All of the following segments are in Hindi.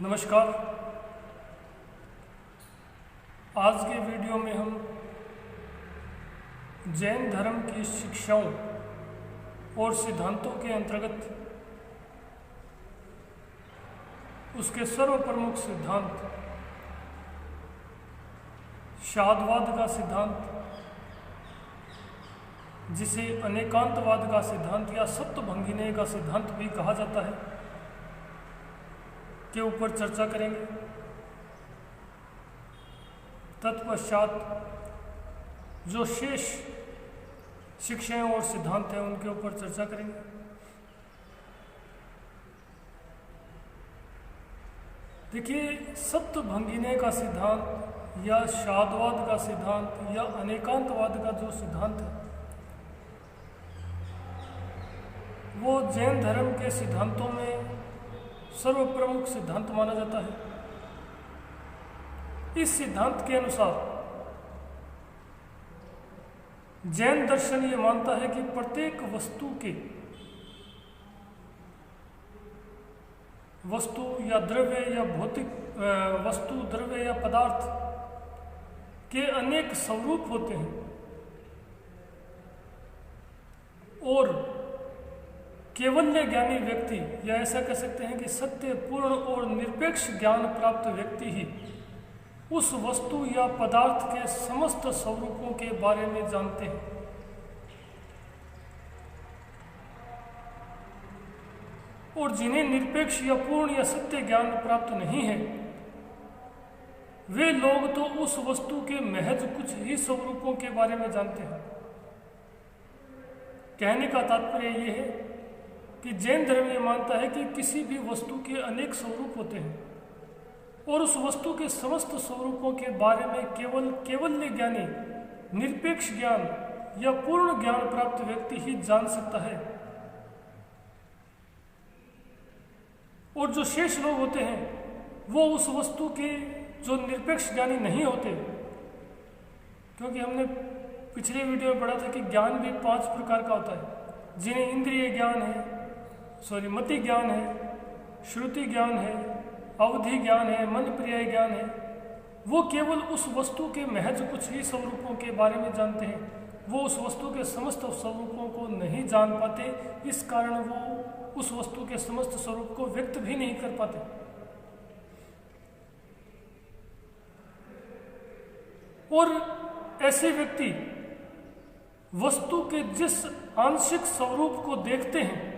नमस्कार। आज के वीडियो में हम जैन धर्म की शिक्षाओं और सिद्धांतों के अंतर्गत उसके सर्वप्रमुख सिद्धांत शादवाद का सिद्धांत, जिसे अनेकांतवाद का सिद्धांत या सप्तभंगिनेय का सिद्धांत भी कहा जाता है, के ऊपर चर्चा करेंगे। तत्पश्चात जो शेष शिक्षाएं और सिद्धांत हैं उनके ऊपर चर्चा करेंगे। देखिए, सप्तभंगिनेय का सिद्धांत या शादवाद का सिद्धांत या अनेकांतवाद का जो सिद्धांत है वो जैन धर्म के सिद्धांतों में सर्वप्रमुख सिद्धांत माना जाता है। इस सिद्धांत के अनुसार जैन दर्शन ये मानता है कि प्रत्येक वस्तु या द्रव्य या भौतिक वस्तु द्रव्य या पदार्थ के अनेक स्वरूप होते हैं और केवल्य ज्ञानी व्यक्ति, या ऐसा कह सकते हैं कि सत्य, पूर्ण और निरपेक्ष ज्ञान प्राप्त व्यक्ति ही उस वस्तु या पदार्थ के समस्त स्वरूपों के बारे में जानते हैं। और जिन्हें निरपेक्ष या पूर्ण या सत्य ज्ञान प्राप्त नहीं है, वे लोग तो उस वस्तु के महज कुछ ही स्वरूपों के बारे में जानते हैं। कहने का तात्पर्य यह है कि जैन धर्म ये मानता है कि किसी भी वस्तु के अनेक स्वरूप होते हैं और उस वस्तु के समस्त स्वरूपों के बारे में केवल्य ज्ञानी, निरपेक्ष ज्ञान या पूर्ण ज्ञान प्राप्त व्यक्ति ही जान सकता है। और जो शेष लोग होते हैं वो उस वस्तु के जो निरपेक्ष ज्ञानी नहीं होते, क्योंकि हमने पिछले वीडियो में पढ़ा था कि ज्ञान भी 5 प्रकार का होता है, जिन्हें इंद्रिय ज्ञान है, मति ज्ञान है, श्रुति ज्ञान है, अवधि ज्ञान है, मन प्रिय ज्ञान है। वो केवल उस वस्तु के महज कुछ ही स्वरूपों के बारे में जानते हैं, वो उस वस्तु के समस्त स्वरूपों को नहीं जान पाते। इस कारण वो उस वस्तु के समस्त स्वरूप को व्यक्त भी नहीं कर पाते। और ऐसे व्यक्ति वस्तु के जिस आंशिक स्वरूप को देखते हैं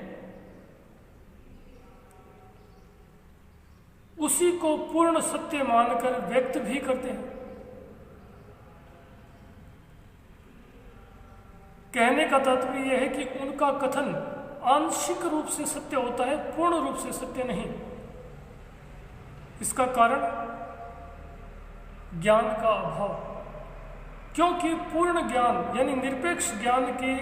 उसी को पूर्ण सत्य मानकर व्यक्त भी करते हैं। कहने का तात्पर्य यह है कि उनका कथन आंशिक रूप से सत्य होता है, पूर्ण रूप से सत्य नहीं। इसका कारण ज्ञान का अभाव, क्योंकि पूर्ण ज्ञान यानी निरपेक्ष ज्ञान के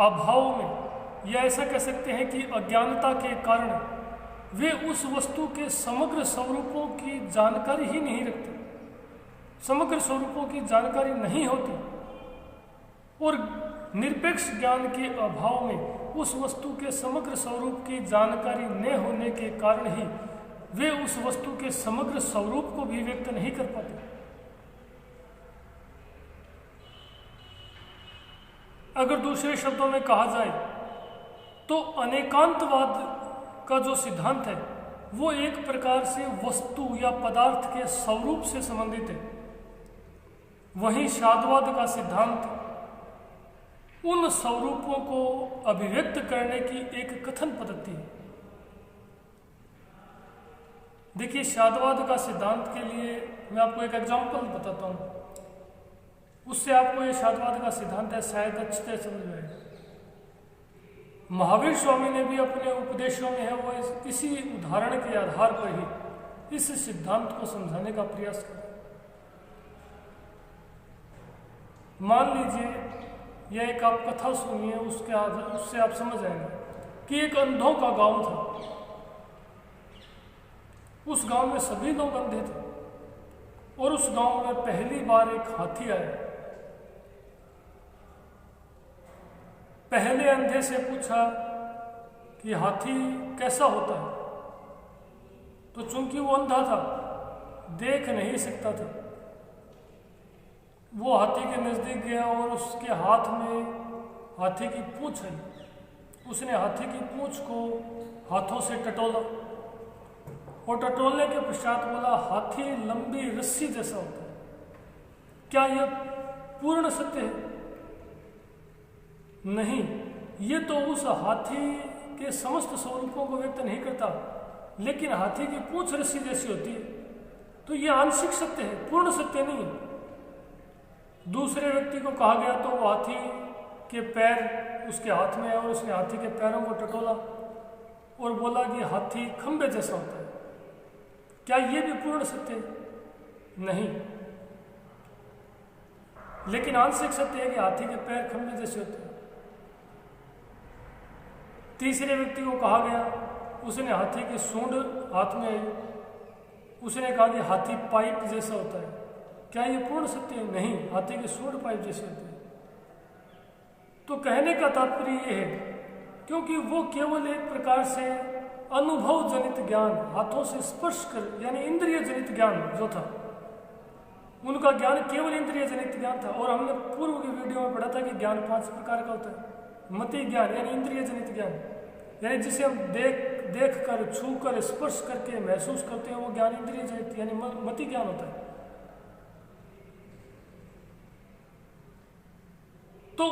अभाव में, या ऐसा कह सकते हैं कि अज्ञानता के कारण वे उस वस्तु के समग्र स्वरूपों की जानकारी ही नहीं रखते, समग्र स्वरूपों की जानकारी नहीं होती। और निरपेक्ष ज्ञान के अभाव में उस वस्तु के समग्र स्वरूप की जानकारी न होने के कारण ही वे उस वस्तु के समग्र स्वरूप को भी व्यक्त नहीं कर पाते। अगर दूसरे शब्दों में कहा जाए तो अनेकांतवाद का जो सिद्धांत है वो एक प्रकार से वस्तु या पदार्थ के स्वरूप से संबंधित है। वहीं शादवाद का सिद्धांत उन स्वरूपों को अभिव्यक्त करने की एक कथन पद्धति है। देखिए, शादवाद का सिद्धांत के लिए मैं आपको एक एग्जांपल बताता हूँ, उससे आपको ये शादवाद का सिद्धांत है शायद अच्छी तरह समझ में आएगा। महावीर स्वामी ने भी अपने उपदेशों में है वो इसी उदाहरण के आधार पर ही इस सिद्धांत को समझाने का प्रयास किया। मान लीजिए, यह एक आप कथा सुनिए, उससे आप समझ आएंगे कि एक अंधों का गांव था। उस गांव में सभी लोग अंधे थे और उस गांव में पहली बार एक हाथी आया। पहले अंधे से पूछा कि हाथी कैसा होता है। तो चूंकि वो अंधा था, देख नहीं सकता था, वो हाथी के नज़दीक गया और उसके हाथ में हाथी की पूंछ है। उसने हाथी की पूंछ को हाथों से टटोला और टटोलने के पश्चात बोला, हाथी लंबी रस्सी जैसा होता है। क्या यह पूर्ण सत्य है? नहीं, ये तो उस हाथी के समस्त स्वरूपों को व्यक्त नहीं करता, लेकिन हाथी की पूंछ रस्सी जैसी होती है, तो यह आंशिक सत्य है, पूर्ण सत्य नहीं है। दूसरे व्यक्ति को कहा गया तो वो हाथी के पैर उसके हाथ में है और उसने हाथी के पैरों को टटोला और बोला कि हाथी खंबे जैसा होता है। क्या ये भी पूर्ण सत्य है? नहीं, लेकिन आंशिक सत्य है कि हाथी के पैर खंबे जैसे होते हैं। तीसरे व्यक्ति को कहा गया, उसने हाथी की सूंड हाथ में आई, उसने कहा कि हाथी पाइप जैसा होता है। क्या ये पूर्ण सत्य है? नहीं, हाथी की सूंड पाइप जैसी होती है। तो कहने का तात्पर्य ये है, क्योंकि वो केवल एक प्रकार से अनुभव जनित ज्ञान, हाथों से स्पर्श कर, यानी इंद्रिय जनित ज्ञान जो था, उनका ज्ञान केवल इंद्रिय जनित ज्ञान था। और हमने पूर्व की वीडियो में पढ़ा था कि ज्ञान 5 प्रकार का होता है। मति ज्ञान यानी इंद्रिय जनित ज्ञान, यानी जिसे हम देख कर, छू कर, स्पर्श करके महसूस करते हैं, वो ज्ञान इंद्रिय जनित यानी मति ज्ञान होता है। तो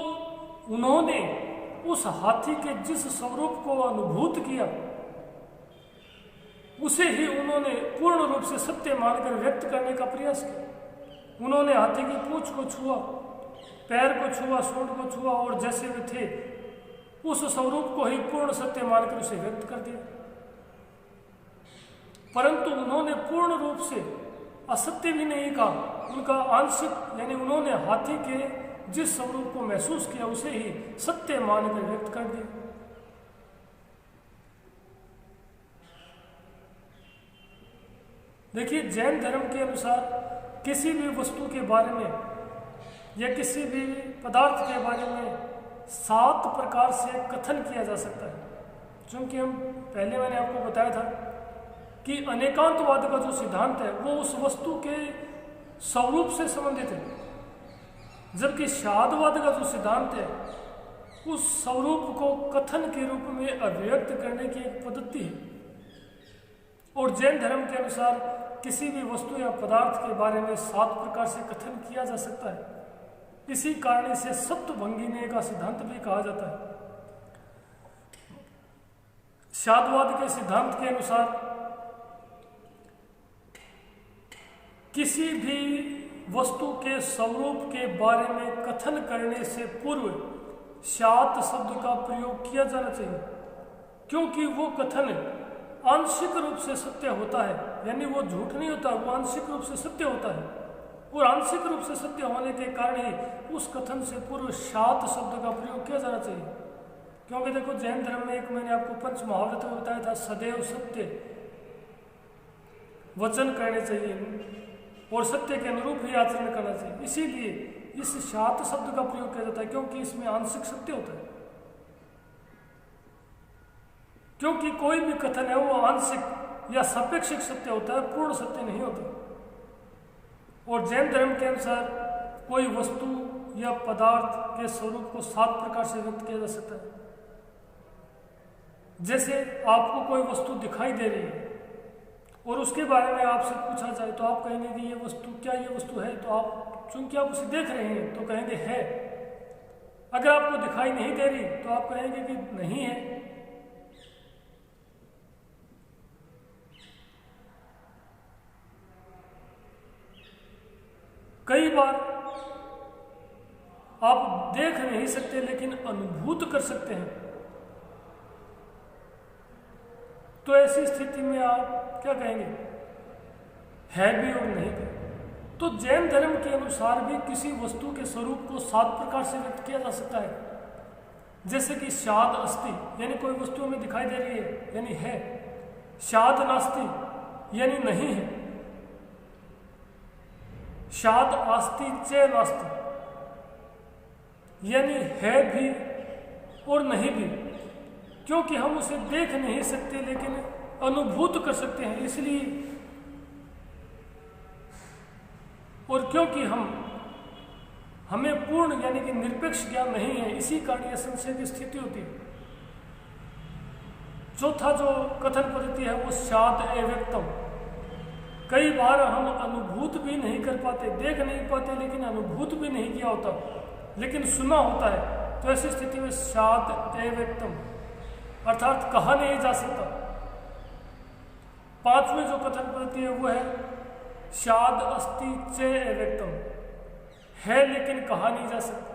उन्होंने उस हाथी के जिस स्वरूप को अनुभूत किया, उसे ही उन्होंने पूर्ण रूप से सत्य मानकर व्यक्त करने का प्रयास किया। उन्होंने हाथी की पूंछ को छुआ, पैर को छुआ, सूंड को छुआ और जैसे वे थे उस स्वरूप को ही पूर्ण सत्य मानकर उसे व्यक्त कर दिया। परंतु उन्होंने पूर्ण रूप से असत्य भी नहीं कहा, उनका आंशिक, यानी उन्होंने हाथी के जिस स्वरूप को महसूस किया उसे ही सत्य मानकर व्यक्त कर दिया। देखिए, जैन धर्म के अनुसार किसी भी वस्तु के बारे में या किसी भी पदार्थ के बारे में 7 प्रकार से कथन किया जा सकता है। क्योंकि मैंने आपको बताया था कि अनेकांतवाद का जो सिद्धांत है वो उस वस्तु के स्वरूप से संबंधित है, जबकि शादवाद का जो सिद्धांत है उस स्वरूप को कथन के रूप में अभिव्यक्त करने की एक पद्धति है। और जैन धर्म के अनुसार किसी भी वस्तु या पदार्थ के बारे में 7 प्रकार से कथन किया जा सकता है। इसी कारण इसे सप्तभंगिनी का सिद्धांत भी कहा जाता है। शादवाद के सिद्धांत के अनुसार किसी भी वस्तु के स्वरूप के बारे में कथन करने से पूर्व शात शब्द का प्रयोग किया जाना चाहिए, क्योंकि वो कथन आंशिक रूप से सत्य होता है, यानी वो झूठ नहीं होता, वो आंशिक रूप से सत्य होता है। और आंशिक रूप से सत्य होने के कारण ही उस कथन से पूर्व शात शब्द का प्रयोग किया जाना चाहिए। क्योंकि देखो, जैन धर्म में एक मैंने आपको पंच महाव्रत में बताया था, सदैव सत्य वचन करने चाहिए और सत्य के अनुरूप ही आचरण करना चाहिए। इसीलिए इस शात शब्द का प्रयोग किया जाता है, क्योंकि इसमें आंशिक सत्य होता है। क्योंकि कोई भी कथन है वो आंशिक या सापेक्षिक सत्य होता है, पूर्ण सत्य नहीं होता। और जैन धर्म के अनुसार कोई वस्तु या पदार्थ के स्वरूप को 7 प्रकार से व्यक्त किया जा सकता है। जैसे आपको कोई वस्तु दिखाई दे रही है और उसके बारे में आपसे पूछा जाए तो आप कहेंगे कि ये वस्तु, क्या ये वस्तु है? तो आप, चूंकि आप उसे देख रहे हैं तो कहेंगे है। अगर आपको दिखाई नहीं दे रही तो आप कहेंगे कि नहीं है। कई बार आप देख नहीं सकते लेकिन अनुभूत कर सकते हैं, तो ऐसी स्थिति में आप क्या कहेंगे? है भी और नहीं भी। तो जैन धर्म के अनुसार भी किसी वस्तु के स्वरूप को 7 प्रकार से व्यक्त किया जा सकता है। जैसे कि शाद अस्ति, यानी कोई वस्तु हमें दिखाई दे रही है यानी है। शाद नास्ति यानी नहीं है। शाद आस्ति च नास्ति यानी है भी और नहीं भी, क्योंकि हम उसे देख नहीं सकते लेकिन अनुभूत कर सकते हैं। इसलिए और क्योंकि हमें पूर्ण यानी कि निरपेक्ष ज्ञान नहीं है, इसी कारण यह संशय की स्थिति होती है। चौथा जो कथन पद्धति है वो शाद अव्यक्तम। कई बार हम अनुभूत भी नहीं कर पाते, देख नहीं पाते, लेकिन अनुभूत भी नहीं किया होता, लेकिन सुना होता है, तो ऐसी स्थिति में शाद अव्यक्तम अर्थात कहा नहीं जा सकता। पांचवें जो कथन पद्धति है वो है शाद अस्ति चे अव्यक्तम, है लेकिन कहा नहीं जा सकता।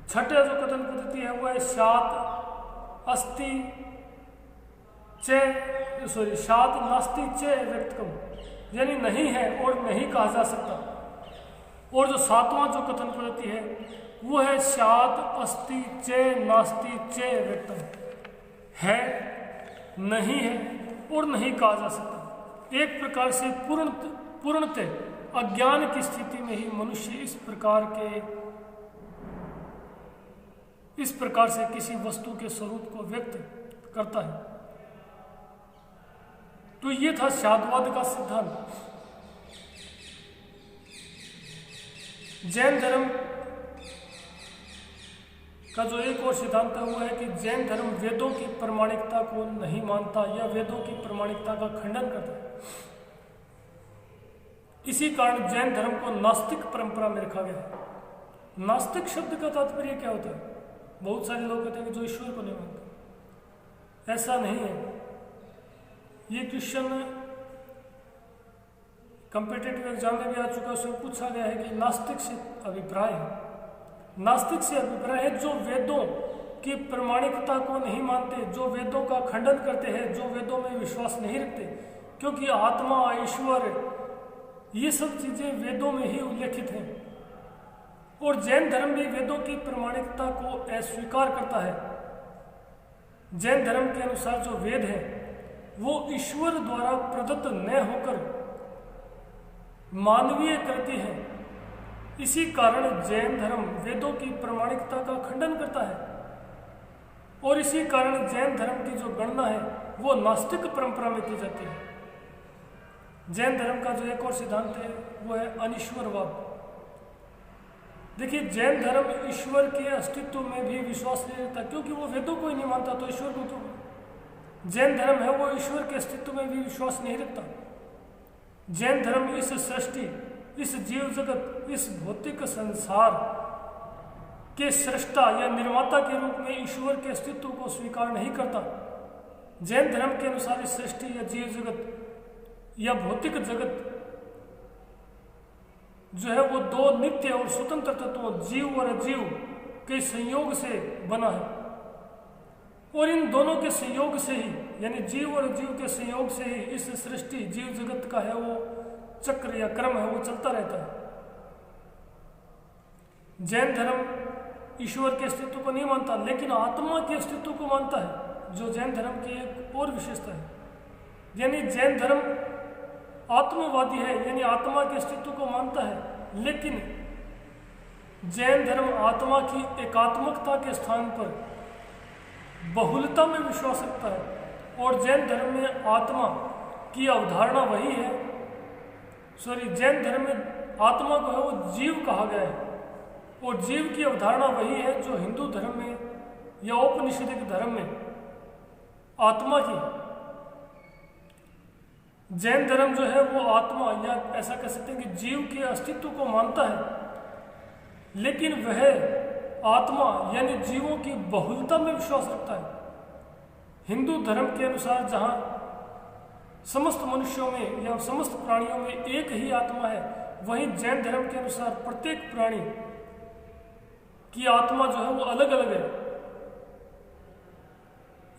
छठा जो कथन पद्धति है वो है शाद अस्ति चे शाद नास्ति चे अव्यक्तम, यानी नहीं है और नहीं कहा जा सकता। और जो सातवां जो कथन पद्धति है वो है शाद अस्ति चे नास्ति चे अव्यक्तम, है नहीं है और नहीं कहा जा सकता। एक प्रकार से पूर्णतः अज्ञान की स्थिति में ही मनुष्य इस प्रकार से किसी वस्तु के स्वरूप को व्यक्त करता है। तो ये था शादवाद का सिद्धांत। जैन धर्म का जो एक और सिद्धांत है वो है कि जैन धर्म वेदों की प्रामाणिकता को नहीं मानता या वेदों की प्रामाणिकता का खंडन करता है। इसी कारण जैन धर्म को नास्तिक परंपरा में रखा गया है। नास्तिक शब्द का तात्पर्य क्या होता है? बहुत सारे लोग कहते हैं कि जो ईश्वर को नहीं मानते। ऐसा नहीं है। ये क्वेश्चन कॉम्पिटिटिव एग्जाम में भी आ चुका है, उसमें पूछा गया है कि नास्तिक से अभिप्राय है। नास्तिक से अभिप्राय है जो वेदों की प्रामाणिकता को नहीं मानते, जो वेदों का खंडन करते हैं, जो वेदों में विश्वास नहीं रखते, क्योंकि आत्मा, ईश्वर, ये सब चीजें वेदों में ही उल्लेखित हैं। और जैन धर्म भी वेदों की प्रामाणिकता को अस्वीकार करता है। जैन धर्म के अनुसार जो वेद है वो ईश्वर द्वारा प्रदत्त न होकर मानवीय कृति है। इसी कारण जैन धर्म वेदों की प्रामाणिकता का खंडन करता है और इसी कारण जैन धर्म की जो गणना है वो नास्तिक परंपरा में की जाती है। जैन धर्म का जो एक और सिद्धांत है वो है अनीश्वरवाद। देखिए, जैन धर्म ईश्वर के अस्तित्व में भी विश्वास नहीं रखता, क्योंकि वो वेदों को ही नहीं मानता, तो ईश्वर को क्यों? जैन धर्म है वो ईश्वर के अस्तित्व में भी विश्वास नहीं रखता। जैन धर्म इस सृष्टि, इस जीव जगत, इस भौतिक संसार के सृष्टा या निर्माता के रूप में ईश्वर के अस्तित्व को स्वीकार नहीं करता। जैन धर्म के अनुसार इस सृष्टि या जीव जगत या भौतिक जगत जो है वो दो नित्य और स्वतंत्र तत्वों, जीव और अजीव के संयोग से बना है और इन दोनों के संयोग से ही, यानी जीव और अजीव के संयोग से ही इस सृष्टि जीव जगत का है वो चक्र या क्रम है वो चलता रहता है। जैन धर्म ईश्वर के अस्तित्व को नहीं मानता, लेकिन आत्मा के अस्तित्व को मानता है, जो जैन धर्म की एक और विशेषता है। यानी जैन धर्म आत्मवादी है, यानी आत्मा के अस्तित्व को मानता है, लेकिन जैन धर्म आत्मा की एकात्मकता के स्थान पर बहुलता में विश्वास रखता है। और जैन धर्म में आत्मा की अवधारणा वही है, जैन धर्म में आत्मा को है वो जीव कहा गया है और जीव की अवधारणा वही है जो हिंदू धर्म में या औपनिषदिक धर्म में आत्मा की। जैन धर्म जो है वो आत्मा या ऐसा कह सकते हैं कि जीव के अस्तित्व को मानता है, लेकिन वह आत्मा यानी जीवों की बहुलता में विश्वास रखता है। हिंदू धर्म के अनुसार जहाँ समस्त मनुष्यों में या समस्त प्राणियों में एक ही आत्मा है, वहीं जैन धर्म के अनुसार प्रत्येक प्राणी की आत्मा जो है वो अलग अलग है।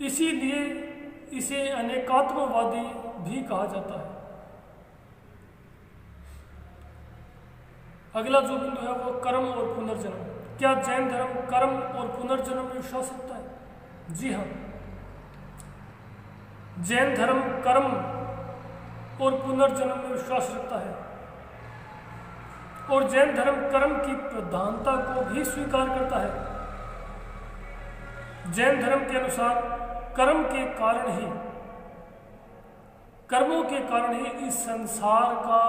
इसीलिए इसे अनेकात्मवादी भी कहा जाता है। अगला जो बिंदु है वो कर्म और पुनर्जन्म। क्या जैन धर्म कर्म और पुनर्जन्म में विश्वास रखता है? जी हाँ, जैन धर्म कर्म और पुनर्जन्म में विश्वास रखता है और जैन धर्म कर्म की प्रधानता को भी स्वीकार करता है। जैन धर्म के अनुसार कर्म के कारण ही, कर्मों के कारण ही इस संसार का,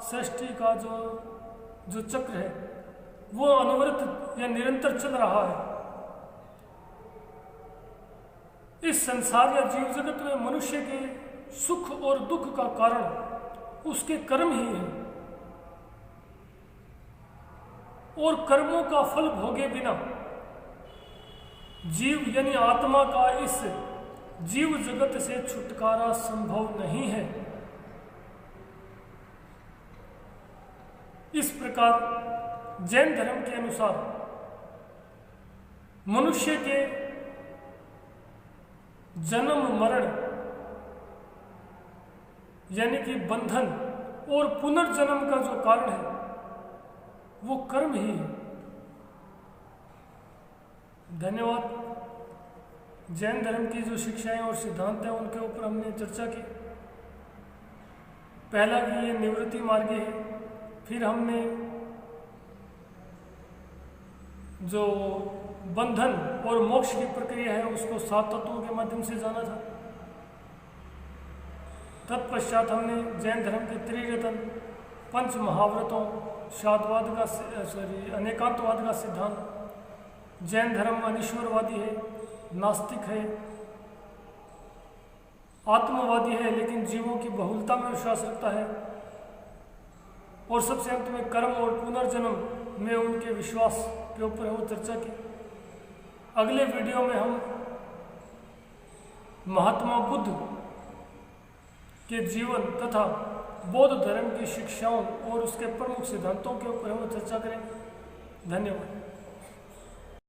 सृष्टि का जो चक्र है वो अनवरत या निरंतर चल रहा है। इस संसार या जीव जगत में मनुष्य के सुख और दुख का कारण उसके कर्म ही है, और कर्मों का फल भोगे बिना जीव यानी आत्मा का इस जीव जगत से छुटकारा संभव नहीं है। इस प्रकार जैन धर्म के अनुसार मनुष्य के जन्म मरण यानी कि बंधन और पुनर्जन्म का जो कारण है वो कर्म ही है। धन्यवाद। जैन धर्म की जो शिक्षाएं और सिद्धांत हैं उनके ऊपर हमने चर्चा की। पहला कि ये निवृत्ति मार्ग है, फिर हमने जो बंधन और मोक्ष की प्रक्रिया है उसको 7 तत्वों के माध्यम से जाना था। तत्पश्चात हमने जैन धर्म के त्रिरत्न, पंच महाव्रतों, शादवाद का अनेकांतवाद का सिद्धांत, जैन धर्म अनिश्वरवादी है, नास्तिक है, आत्मवादी है लेकिन जीवों की बहुलता में विश्वास रखता है, और सबसे अंत में कर्म और पुनर्जन्म में उनके विश्वास के ऊपर वो चर्चा की। अगले वीडियो में हम महात्मा बुद्ध के जीवन तथा बौद्ध धर्म की शिक्षाओं और उसके प्रमुख सिद्धांतों के ऊपर वो चर्चा करेंगे। धन्यवाद।